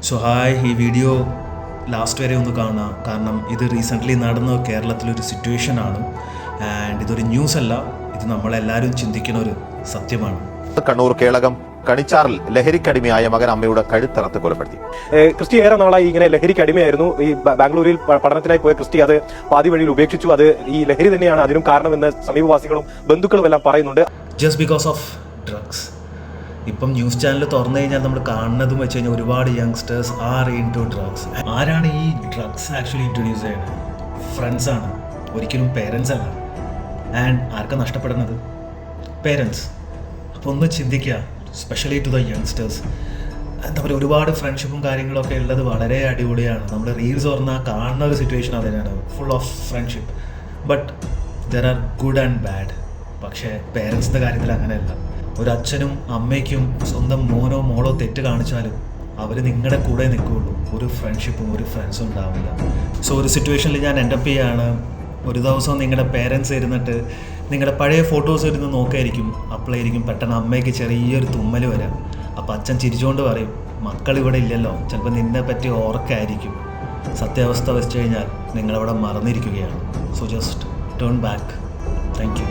So hi, ഈ video last വരെ ഒന്ന് കാണാം. കാരണം ഇത് റീസെൻ്റ്ലി നടന്ന കേരളത്തിലൊരു സിറ്റുവേഷനാണ്. ആൻഡ് ഇതൊരു ന്യൂസ് അല്ല, ഇത് നമ്മളെല്ലാവരും ചിന്തിക്കുന്ന ഒരു സത്യമാണ്. കണ്ണൂർ കേളകം കണിച്ചാറിൽ ലഹരിക്കടിമയായ മകൻ അമ്മയുടെ കഴുത്തറത്ത് കൊലപ്പെടുത്തി. ക്രിസ്റ്റി ഏറെ നാളായി ഇങ്ങനെ ലഹരിക്ക് അടിമയായിരുന്നു. ഈ ബാംഗ്ലൂരിൽ പഠനത്തിനായി പോയ ക്രിസ്റ്റി അത് പാതി വഴിയിൽ ഉപേക്ഷിച്ചു. അത് ഈ ലഹരി തന്നെയാണ് അതിനും കാരണമെന്ന് സമീപവാസികളും ബന്ധുക്കളും എല്ലാം പറയുന്നുണ്ട്. Just because of drugs. ഇപ്പം ന്യൂസ് ചാനൽ തുറന്നു കഴിഞ്ഞാൽ നമ്മൾ കാണുന്നതും വെച്ച് കഴിഞ്ഞാൽ ഒരുപാട് youngsters are into drugs. ആരാണ് ഈ ഡ്രഗ്സ് ആക്ച്വലി ഇൻട്രൊഡ്യൂസ് ചെയ്യുന്നത്? ഫ്രണ്ട്സാണ്, ഒരിക്കലും പേരൻസ് അല്ല. ആൻഡ് ആർക്കാണ് നഷ്ടപ്പെടുന്നത്? പേരൻസ്. അപ്പോൾ ഒന്ന് ചിന്തിക്കുക, സ്പെഷ്യലി ടു ദ യങ്സ്റ്റേഴ്സ്. എന്താ പറയുക, ഒരുപാട് ഫ്രണ്ട്ഷിപ്പും കാര്യങ്ങളൊക്കെ ഉള്ളത് വളരെ അടിപൊളിയാണ്. നമ്മൾ റീൽസ് തുറന്നാൽ കാണുന്ന ഒരു സിറ്റുവേഷൻ അതിനാണ്, full of friendship. But there are good and bad. പക്ഷേ പേരൻസിൻ്റെ കാര്യത്തിൽ അങ്ങനെയല്ല. ഒരു അച്ഛനും അമ്മയ്ക്കും സ്വന്തം മോനോ മോളോ തെറ്റ് കാണിച്ചാലും അവർ നിങ്ങളുടെ കൂടെ നിൽക്കുകയുള്ളൂ. ഒരു ഫ്രണ്ട്ഷിപ്പും ഒരു ഫ്രണ്ട്സും ഉണ്ടാവില്ല. സോ ഒരു സിറ്റുവേഷനിൽ ഞാൻ എൻഡപ്പ് ചെയ്യുകയാണ്. ഒരു ദിവസം നിങ്ങളുടെ പേരൻസ് ഇരുന്നിട്ട് നിങ്ങളുടെ പഴയ ഫോട്ടോസ് ഇരുന്ന് നോക്കായിരിക്കും. അപ്പോഴായിരിക്കും പെട്ടെന്ന് അമ്മയ്ക്ക് ചെറിയൊരു തുമ്മൽ വരാം. അപ്പോൾ അച്ഛൻ ചിരിച്ചുകൊണ്ട് പറയും, മക്കൾ ഇവിടെ ഇല്ലല്ലോ, ചിലപ്പോൾ നിന്നെ പറ്റി ഓർക്കായിരിക്കും. സത്യാവസ്ഥ വെച്ച് കഴിഞ്ഞാൽ നിങ്ങളവിടെ മറന്നിരിക്കുകയാണ്. So just turn back. Thank U.